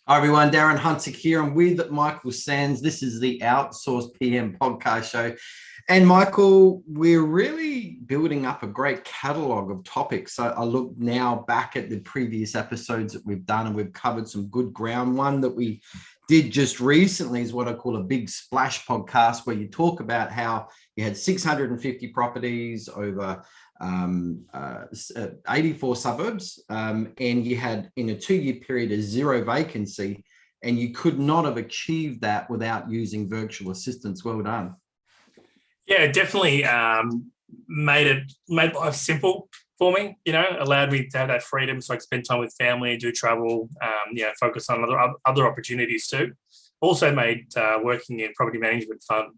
Hi everyone, Darren Hunter here. I'm with Michael Sanz. This is the Outsource PM podcast show. And Michael, we're really building up a great catalog of topics. So I look now back at the previous episodes that we've done, and we've covered some good ground. One that we did just recently is what I call a big splash podcast, where you talk about how you had 650 properties over 84 suburbs, and you had in a 2-year period a zero vacancy, and you could not have achieved that without using virtual assistants. Well done. Yeah, definitely made life simple for me, allowed me to have that freedom so I could spend time with family, do travel, focus on other opportunities too. Also made working in property management fun.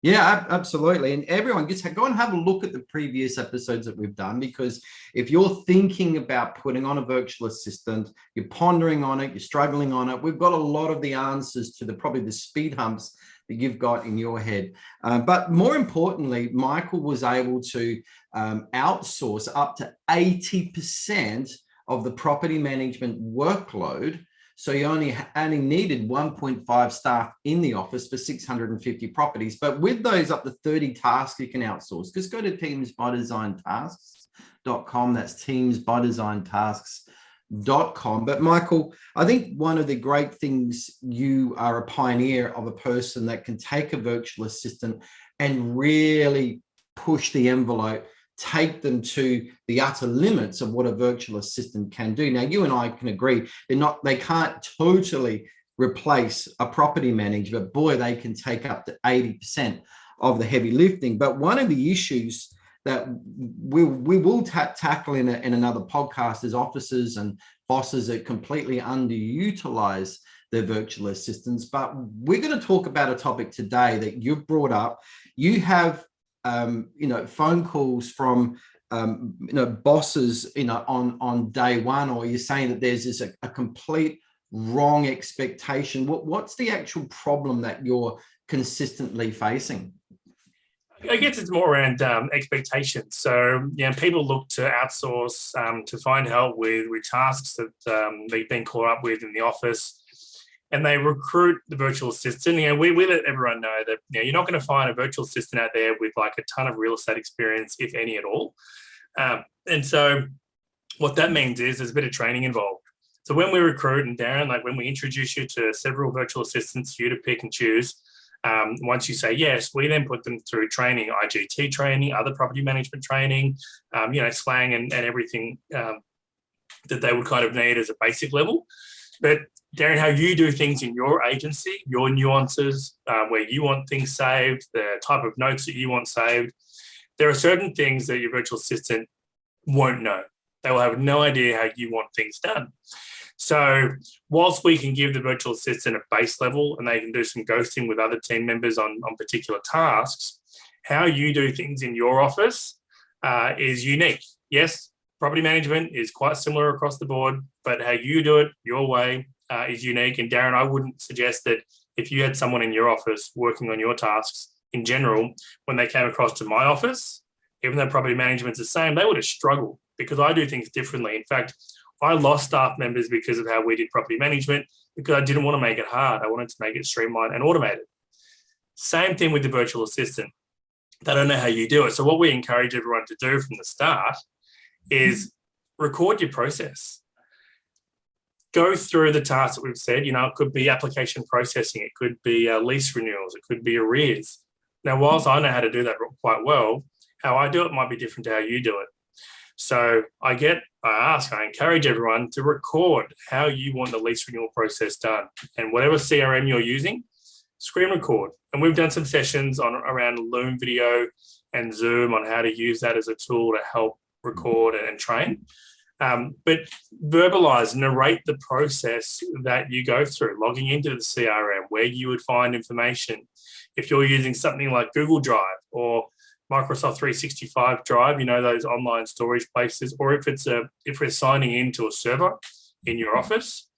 Yeah, absolutely. And everyone, just go and have a look at the previous episodes that we've done, because if you're thinking about putting on a virtual assistant, you're pondering on it, you're struggling on it, we've got a lot of the answers to probably the speed humps that you've got in your head. But more importantly, Michael was able to outsource up to 80% of the property management workload. So you only needed 1.5 staff in the office for 650 properties. But with those up to 30 tasks, you can outsource. Just go to teamsbydesigntasks.com. That's teamsbydesigntasks.com. But Michael, I think one of the great things, you are a pioneer of a person that can take a virtual assistant and really push the envelope, take them to the utter limits of what a virtual assistant can do. Now, you and I can agree they can't totally replace a property manager, but boy, they can take up to 80% of the heavy lifting. But one of the issues that we will tackle in another podcast is officers and bosses that completely underutilize their virtual assistants. But we're going to talk about a topic today that you've brought up. You have phone calls from, bosses, on day one, or you're saying that there's a complete wrong expectation. What's the actual problem that you're consistently facing? I guess it's more around expectations. So, people look to outsource to find help with tasks that they've been caught up with in the office. And they recruit the virtual assistant. We let everyone know that you're not going to find a virtual assistant out there with like a ton of real estate experience, if any at all. And so what that means is there's a bit of training involved. So when we recruit, and Darren, like when we introduce you to several virtual assistants for you to pick and choose, once you say yes, we then put them through training, IGT training, other property management training, slang and everything that they would kind of need as a basic level. But Darren, how you do things in your agency, your nuances, where you want things saved, the type of notes that you want saved, there are certain things that your virtual assistant won't know. They will have no idea how you want things done. So whilst we can give the virtual assistant a base level and they can do some ghosting with other team members on particular tasks, how you do things in your office is unique. Yes, property management is quite similar across the board, but how you do it your way is unique. And Darren, I wouldn't suggest that if you had someone in your office working on your tasks in general, when they came across to my office, even though property management's the same, they would have struggled because I do things differently. In fact, I lost staff members because of how we did property management, because I didn't want to make it hard. I wanted to make it streamlined and automated. Same thing with the virtual assistant. They don't know how you do it. So what we encourage everyone to do from the start is record your process. Go through the tasks that we've said. It could be application processing. It could be lease renewals. It could be arrears. Now, whilst I know how to do that quite well, how I do it might be different to how you do it. So I encourage everyone to record how you want the lease renewal process done. And whatever CRM you're using, screen record. And we've done some sessions around Loom video and Zoom on how to use that as a tool to help record and train. But verbalize, narrate the process that you go through, logging into the CRM, where you would find information. If you're using something like Google Drive or Microsoft 365 Drive, those online storage places, or if we're signing into a server in your office,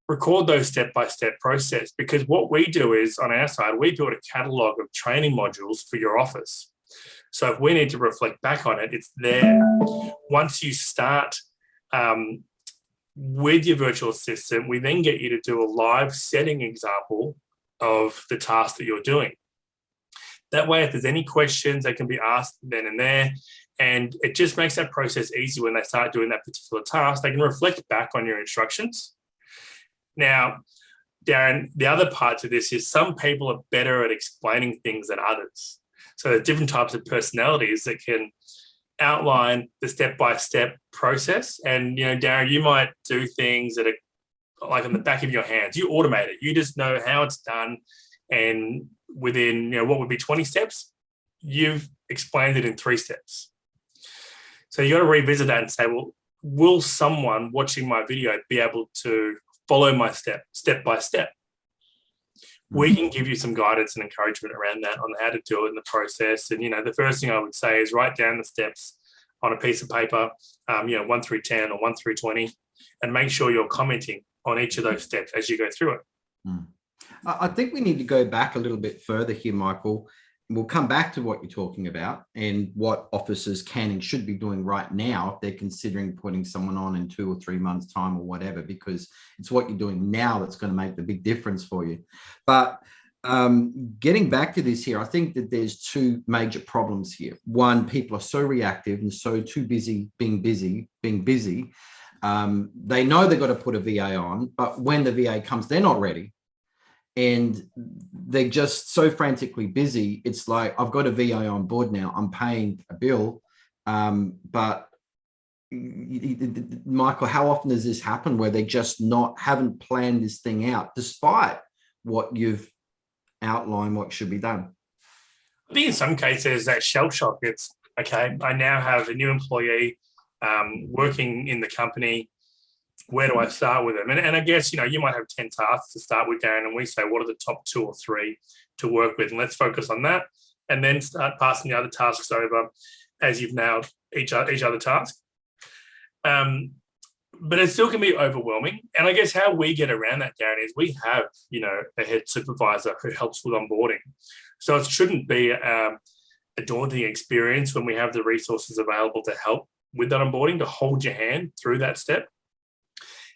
record those step-by-step process. Because what we do is, on our side, we build a catalog of training modules for your office. So if we need to reflect back on it, it's there. Once you start with your virtual assistant, we then get you to do a live setting example of the task that you're doing. That way, if there's any questions, they can be asked then and there. And it just makes that process easy when they start doing that particular task. They can reflect back on your instructions. Now, Darren, the other part to this is some people are better at explaining things than others. So there's different types of personalities that can outline the step-by-step process. And, Darren, you might do things that are like on the back of your hands. You automate it. You just know how it's done. And within, what would be 20 steps, you've explained it in 3 steps. So you got to revisit that and say, well, will someone watching my video be able to follow my step by step? We can give you some guidance and encouragement around that on how to do it in the process. And, the first thing I would say is write down the steps on a piece of paper, 1 through 10 or 1 through 20, and make sure you're commenting on each of those steps as you go through it. I think we need to go back a little bit further here, Michael. We'll come back to what you're talking about and what officers can and should be doing right now if they're considering putting someone on in 2 or 3 months' time or whatever, because it's what you're doing now that's going to make the big difference for you. But getting back to this here, I think that there's 2 major problems here. One, people are so reactive and so too busy being busy. They know they've got to put a VA on, but when the VA comes, they're not ready. And they're just so frantically busy. It's like, I've got a VA on board now. I'm paying a bill. But Michael, how often does this happen where they just haven't planned this thing out, despite what you've outlined, what should be done? I think in some cases that shell shock, it's okay, I now have a new employee working in the company. Where do I start with them? And I guess, you might have 10 tasks to start with, Darren, and we say, what are the top 2 or 3 to work with? And let's focus on that, and then start passing the other tasks over as you've nailed each other task. But it still can be overwhelming. And I guess how we get around that, Darren, is we have, a head supervisor who helps with onboarding. So it shouldn't be a daunting experience when we have the resources available to help with that onboarding, to hold your hand through that step.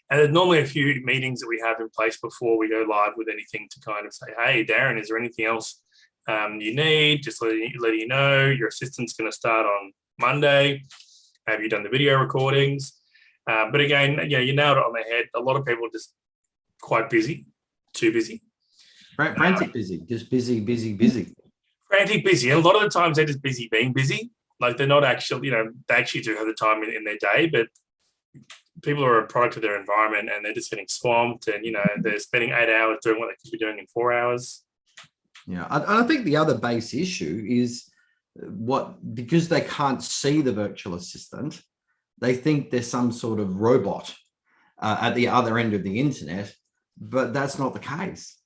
And there's normally a few meetings that we have in place before we go live with anything to kind of say, hey, Darren, is there anything else you need? Just letting you know your assistant's going to start on Monday. Have you done the video recordings? But again, you nailed it on the head. A lot of people are just quite busy, too busy. Frantic busy, just busy. Frantic busy. And a lot of the times they're just busy being busy. Like they're not actually, they actually do have the time in their day, but people are a product of their environment and they're just getting swamped, and they're spending 8 hours doing what they could be doing in 4 hours. Yeah, I think the other base issue is because they can't see the virtual assistant, they think there's some sort of robot at the other end of the internet, but that's not the case.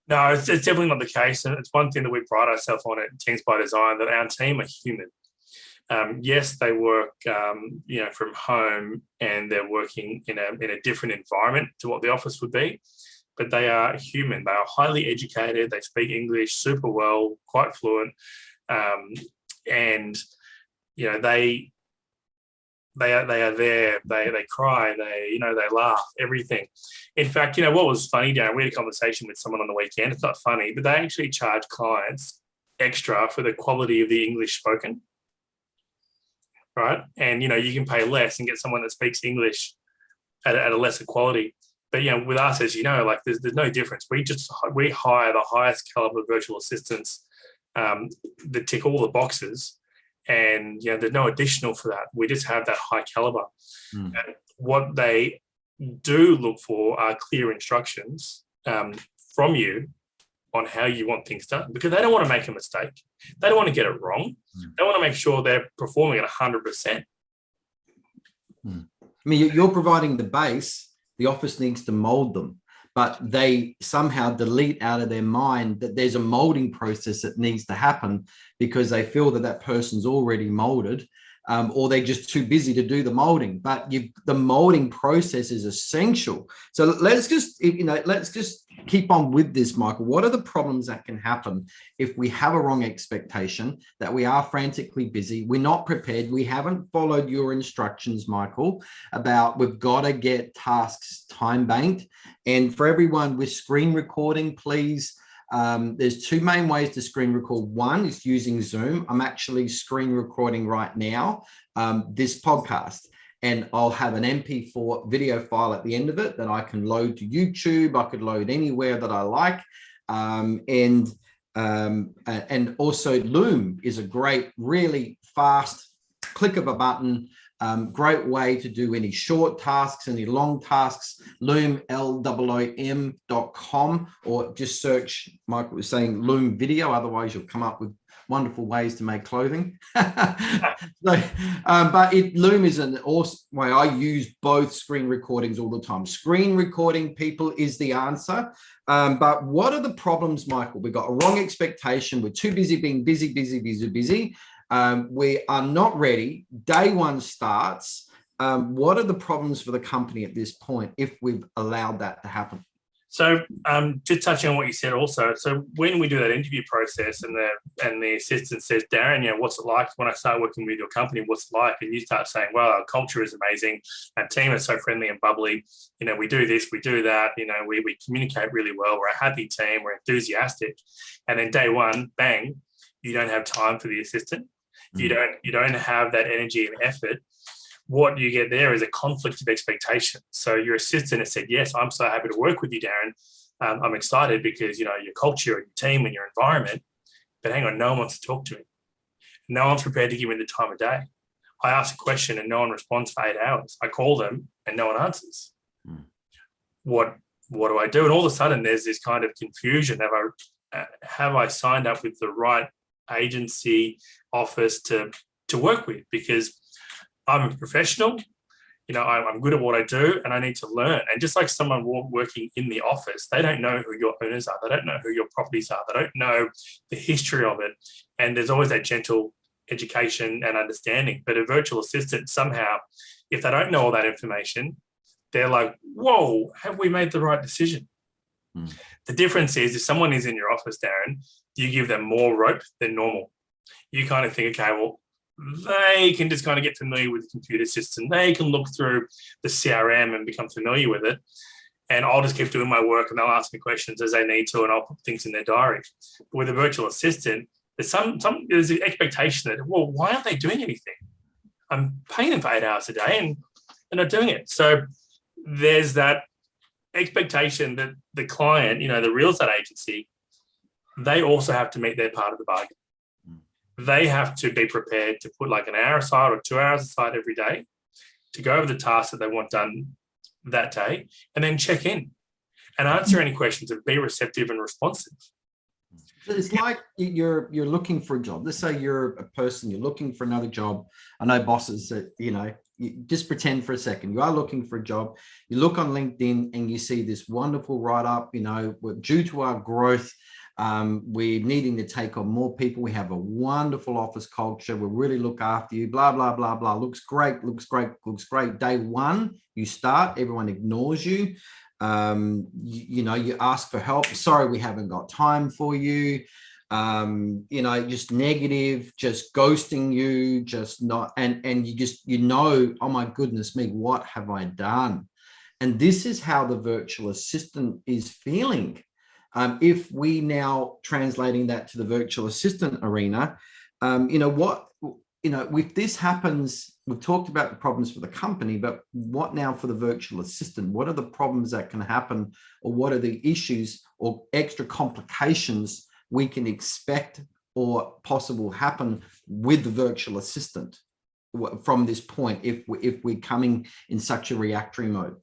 No, it's definitely not the case, and it's one thing that we pride ourselves on at Teams by Design, that our team are human. Yes, they work, from home, and they're working in a different environment to what the office would be, but they are human. They are highly educated. They speak English super well, quite fluent, and they are there. They cry. They laugh. Everything. In fact, what was funny, Darren? We had a conversation with someone on the weekend. It's not funny, but they actually charge clients extra for the quality of the English spoken. Right. And, you can pay less and get someone that speaks English at a lesser quality. But, with us, as there's no difference. We hire the highest caliber virtual assistants that tick all the boxes. And, there's no additional for that. We just have that high caliber. And what they do look for are clear instructions from you on how you want things done, because they don't want to make a mistake. They don't want to get it wrong. They want to make sure they're performing at 100%. I mean, you're providing the base. The office needs to mold them, but they somehow delete out of their mind that there's a molding process that needs to happen, because they feel that person's already molded. or they're just too busy to do the molding. But the molding process is essential. So let's just keep on with this, Michael. What are the problems that can happen if we have a wrong expectation, that we are frantically busy, we're not prepared, we haven't followed your instructions, Michael, about we've got to get tasks time banked? And for everyone with screen recording, please, there's two main ways to screen record. One is using Zoom. I'm actually screen recording right now, this podcast, and I'll have an MP4 video file at the end of it that I can load to YouTube. I could load anywhere that I like. And also Loom is a great, really fast click of a button, great way to do any short tasks, any long tasks. Loom, LOOM.com, or just search, Michael was saying, Loom video. Otherwise you'll come up with wonderful ways to make clothing. But Loom is an awesome way. I use both screen recordings all the time. Screen recording, people, is the answer. But what are the problems, Michael? We've got a wrong expectation. We're too busy being busy. We are not ready. Day one starts. What are the problems for the company at this point if we've allowed that to happen? So just touching on what you said also, so when we do that interview process and the assistant says, Darren, what's it like when I start working with your company? What's it like? And you start saying, well, our culture is amazing. Our team is so friendly and bubbly. We do this, we do that. We communicate really well. We're a happy team. We're enthusiastic. And then day one, bang, you don't have time for the assistant. You don't have that energy and effort. What you get there is a conflict of expectation. So your assistant has said, yes, I'm so happy to work with you, Darren. I'm excited because, your culture and your team and your environment, but hang on, no one wants to talk to me. No one's prepared to give me the time of day. I ask a question and no one responds for 8 hours. I call them and no one answers. What do I do? And all of a sudden there's this kind of confusion. Have I signed up with the right agency office to work with? Because I'm a professional, I'm good at what I do and I need to learn. And just like someone working in the office, they don't know who your owners are. They don't know who your properties are. They don't know the history of it. And there's always that gentle education and understanding. But a virtual assistant, somehow, if they don't know all that information, they're like, whoa, have we made the right decision? The difference is if someone is in your office, Darren, you give them more rope than normal. You kind of think, okay, well, they can just kind of get familiar with the computer system. They can look through the CRM and become familiar with it. And I'll just keep doing my work and they'll ask me questions as they need to, and I'll put things in their diary. But with a virtual assistant, there's an expectation that, well, why aren't they doing anything? I'm paying them for 8 hours a day and they're not doing it. So there's that expectation that the client, the real estate agency, they also have to meet their part of the bargain. They have to be prepared to put like an hour aside or 2 hours aside every day to go over the tasks that they want done that day, and then check in and answer any questions and be receptive and responsive. It's like you're looking for a job. Let's say you're a person, you're looking for another job. I know bosses that, you just pretend for a second. You are looking for a job. You look on LinkedIn and you see this wonderful write-up, due to our growth, we're needing to take on more people. We have a wonderful office culture. We really look after you, blah, blah, blah, blah. Looks great. Day one, you start, everyone ignores you. You ask for help. Sorry, we haven't got time for you. Just negative, just ghosting you, just not, and you just, oh my goodness me, what have I done? And this is how the virtual assistant is feeling. If we now translating that to the virtual assistant arena, if this happens, we've talked about the problems for the company, but what now for the virtual assistant? What are the problems that can happen, or what are the issues or extra complications we can expect or possible happen with the virtual assistant from this point if we're coming in such a reactory mode?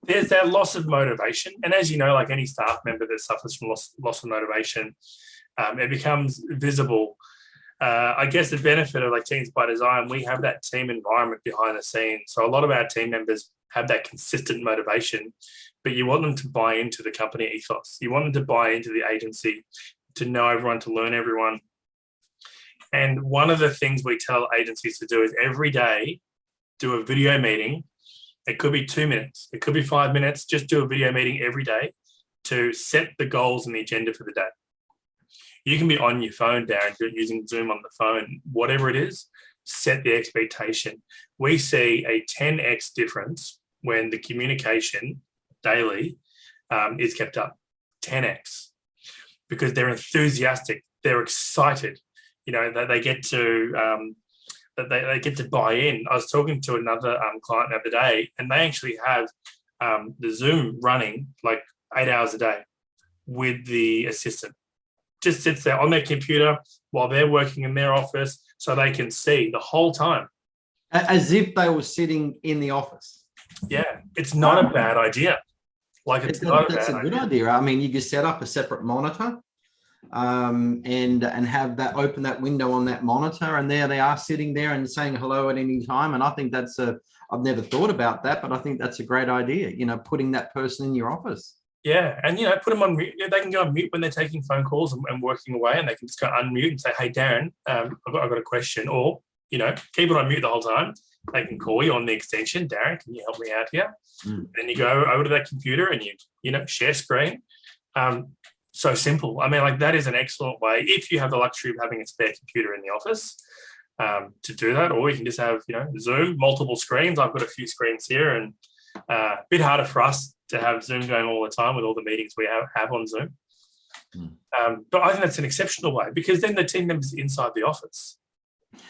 There's that loss of motivation. And as you know, like any staff member that suffers from loss of motivation, it becomes visible. I guess the benefit of like Teams by Design, we have that team environment behind the scenes. So a lot of our team members have that consistent motivation, but you want them to buy into the company ethos. You want them to buy into the agency, to know everyone, to learn everyone. And one of the things we tell agencies to do is every day do a video meeting. It could be 2 minutes, it could be 5 minutes. Just do a video meeting every day to set the goals and the agenda for the day. You can be on your phone, Darren, using Zoom on the phone, whatever it is, set the expectation. We see a 10x difference when the communication daily is kept up, 10x, because they're enthusiastic, they're excited, you know, that they get to that they get to buy in. I was talking to another client the other day, and they actually have the Zoom running like 8 hours a day with the assistant. Just sits there on their computer while they're working in their office, so they can see the whole time. As if they were sitting in the office. Yeah, it's not a bad idea. Like, it's not That's a good idea. I mean, you could set up a separate monitor and have that, open that window on that monitor, and there they are sitting there and saying hello at any time. And I think that's I've never thought about that, but I think that's a great idea, you know, putting that person in your office. Yeah, and, you know, put them on mute. They can go on mute when they're taking phone calls and working away, and they can just go unmute and say, hey, Darren, I've got a question. Or, you know, keep it on mute the whole time. They can call you on the extension, Darren, can you help me out here? Then you go over to that computer and you know, share screen. So simple. I mean, like, that is an excellent way, if you have the luxury of having a spare computer in the office, to do that. Or you can just have, you know, Zoom, multiple screens. I've got a few screens here, and a bit harder for us to have Zoom going all the time with all the meetings we have on Zoom. But I think that's an exceptional way, because then the team members inside the office.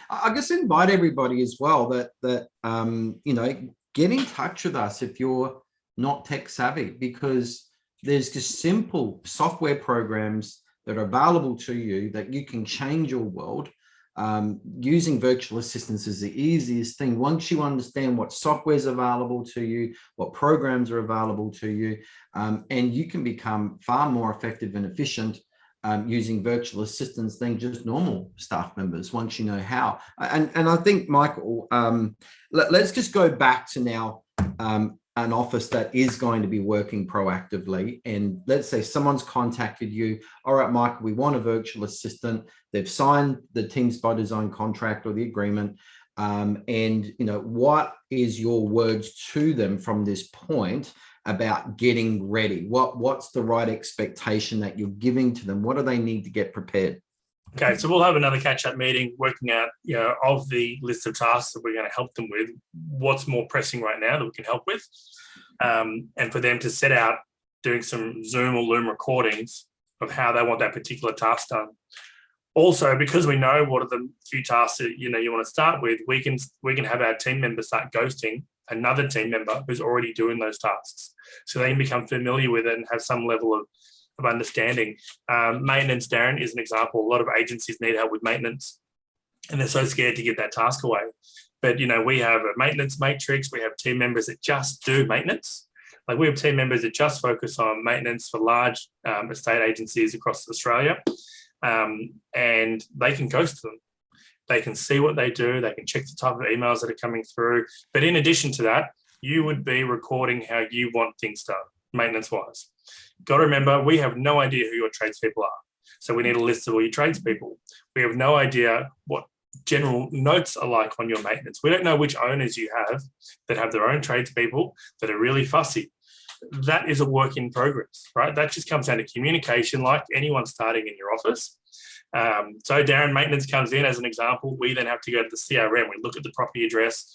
I guess invite everybody as well that you know, get in touch with us if you're not tech savvy, because there's just simple software programs that are available to you that you can change your world. Using virtual assistants is the easiest thing. Once you understand what software is available to you, what programs are available to you, and you can become far more effective and efficient using virtual assistants than just normal staff members, once you know how. And I think, Michael, let's just go back to now an office that is going to be working proactively. And let's say someone's contacted you. All right, Michael, we want a virtual assistant. They've signed the Teams by Design contract or the agreement. And, you know, what is your words to them from this point about getting ready? What's the right expectation that you're giving to them? What do they need to get prepared? Okay, so we'll have another catch-up meeting working out, you know, of the list of tasks that we're going to help them with, what's more pressing right now that we can help with, and for them to set out doing some Zoom or Loom recordings of how they want that particular task done. Also, because we know what are the few tasks that, you know, you want to start with, we can have our team members start ghosting another team member who's already doing those tasks, so they can become familiar with it and have some level of understanding. Maintenance, Darren, is an example. A lot of agencies need help with maintenance, and they're so scared to give that task away. But, you know, we have a maintenance matrix. We have team members that just do maintenance. Like, we have team members that just focus on maintenance for large estate agencies across Australia, and they can ghost them. They can see what they do. They can check the type of emails that are coming through. But in addition to that, you would be recording how you want things done, maintenance-wise. Got to remember, we have no idea who your tradespeople are. So we need a list of all your tradespeople. We have no idea what general notes are like on your maintenance. We don't know which owners you have that have their own tradespeople that are really fussy. That is a work in progress, right? That just comes down to communication, like anyone starting in your office. So Darren, maintenance comes in as an example. We then have to go to the CRM. We look at the property address.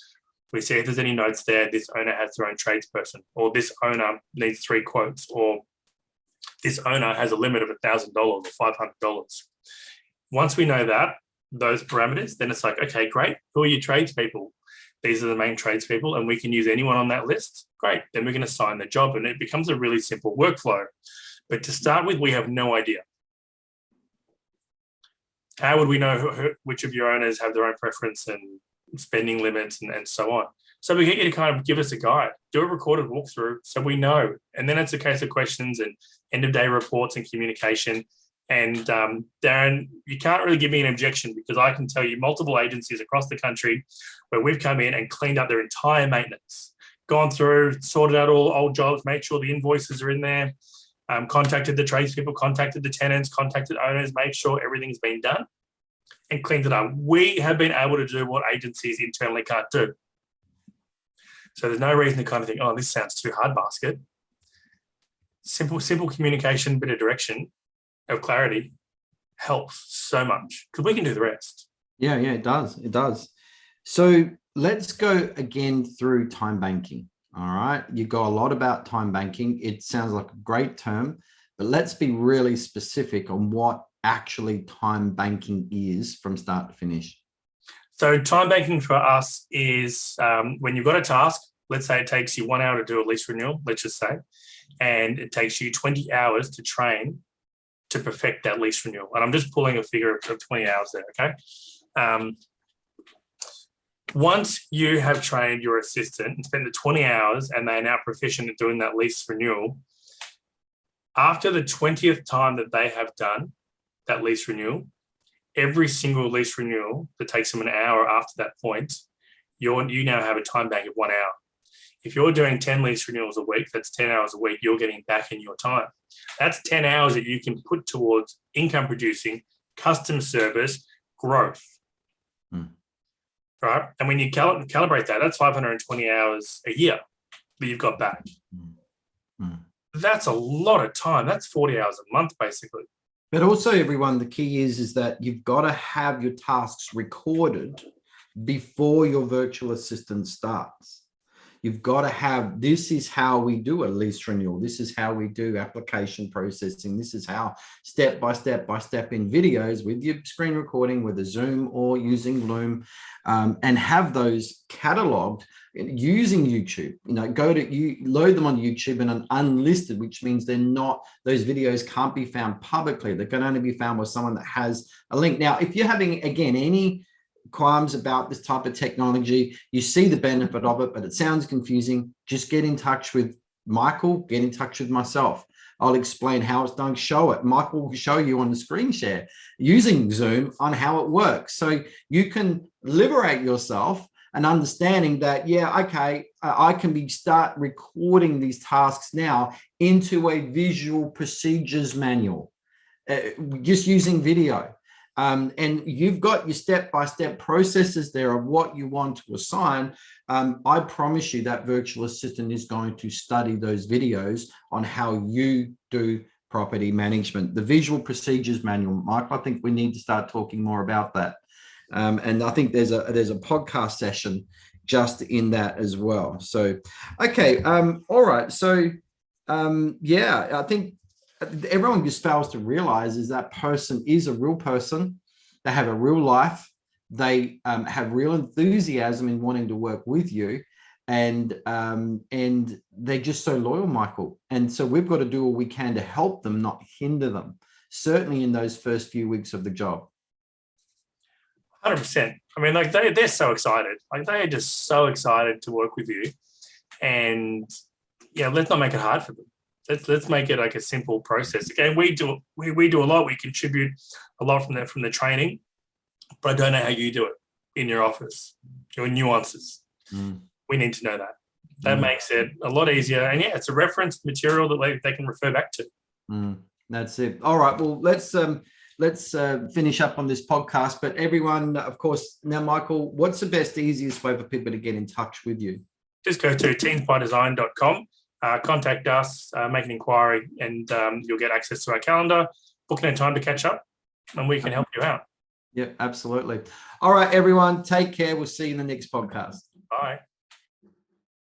We see if there's any notes there. This owner has their own tradesperson, or this owner needs 3 quotes, or this owner has a limit of $1,000 or $500. Once we know that, those parameters, then it's like, okay, great. Who are your tradespeople? These are the main tradespeople, and we can use anyone on that list. Great. Then we're going to assign the job, and it becomes a really simple workflow. But to start with, we have no idea. How would we know which of your owners have their own preference and spending limits and so on? So we get you to kind of give us a guide, do a recorded walkthrough so we know. And then it's a case of questions and end of day reports and communication. And Darren, you can't really give me an objection, because I can tell you multiple agencies across the country where we've come in and cleaned up their entire maintenance, gone through, sorted out all old jobs, made sure the invoices are in there, contacted the tradespeople, contacted the tenants, contacted owners, made sure everything's been done. and cleans it up. We have been able to do what agencies internally can't do. So there's no reason to kind of think, oh, this sounds too hard, basket. Simple communication, bit of direction, of clarity helps so much because we can do the rest. Yeah, it does. So let's go again through time banking. All right. You got a lot about time banking. It sounds like a great term, but let's be really specific on what actually time banking is from start to finish. So time banking for us is when you've got a task, let's say it takes you 1 hour to do a lease renewal, let's just say, and it takes you 20 hours to train to perfect that lease renewal. And I'm just pulling a figure of 20 hours there, okay? Once you have trained your assistant and spent the 20 hours and they're now proficient at doing that lease renewal, after the 20th time that they have done that lease renewal, every single lease renewal that takes them an hour after that point, you now have a time bank of 1 hour. If you're doing 10 lease renewals a week, that's 10 hours a week you're getting back in your time. That's 10 hours that you can put towards income producing, customer service, growth. Right? And when you calibrate that, that's 520 hours a year that you've got back. That's a lot of time. That's 40 hours a month, basically. But also, everyone, the key is that you've got to have your tasks recorded before your virtual assistant starts. You've got to have, this is how we do a lease renewal. This is how we do application processing. This is how step by step in videos with your screen recording with a Zoom or using Loom, and have those cataloged using YouTube. Load them on YouTube and an unlisted, which means they're not, those videos can't be found publicly. They can only be found by someone that has a link. Now, if you're having, again, any qualms about this type of technology, you see the benefit of it, but it sounds confusing, just get in touch with Michael, get in touch with myself. I'll explain how it's done, show it. Michael will show you on the screen share using Zoom on how it works. So you can liberate yourself and understanding that, yeah, okay, I can start recording these tasks now into a visual procedures manual, just using video. And you've got your step-by-step processes there of what you want to assign. I promise you that virtual assistant is going to study those videos on how you do property management. The visual procedures manual, Michael, I think we need to start talking more about that. And I think there's a podcast session just in that as well. So, okay, all right. So, yeah, I think everyone just fails to realize is that person is a real person. They have a real life. They have real enthusiasm in wanting to work with you, and they're just so loyal, Michael. And so we've got to do all we can to help them, not hinder them. Certainly in those first few weeks of the job. 100%. I mean, like they're so excited. Like they are just so excited to work with you, and yeah, let's not make it hard for them. Let's make it like a simple process. Again, we do a lot. We contribute a lot from the training, but I don't know how you do it in your office, your nuances. We need to know that. That makes it a lot easier. And yeah, it's a reference material that they can refer back to. That's it. All right. Well, let's finish up on this podcast. But everyone, of course, now, Michael, what's the best, easiest way for people to get in touch with you? Just go to teamsbydesign.com. Contact us, make an inquiry, and you'll get access to our calendar, book in a time to catch up, and we can help you out. Yep, absolutely. All right, everyone, take care. We'll see you in the next podcast. Bye.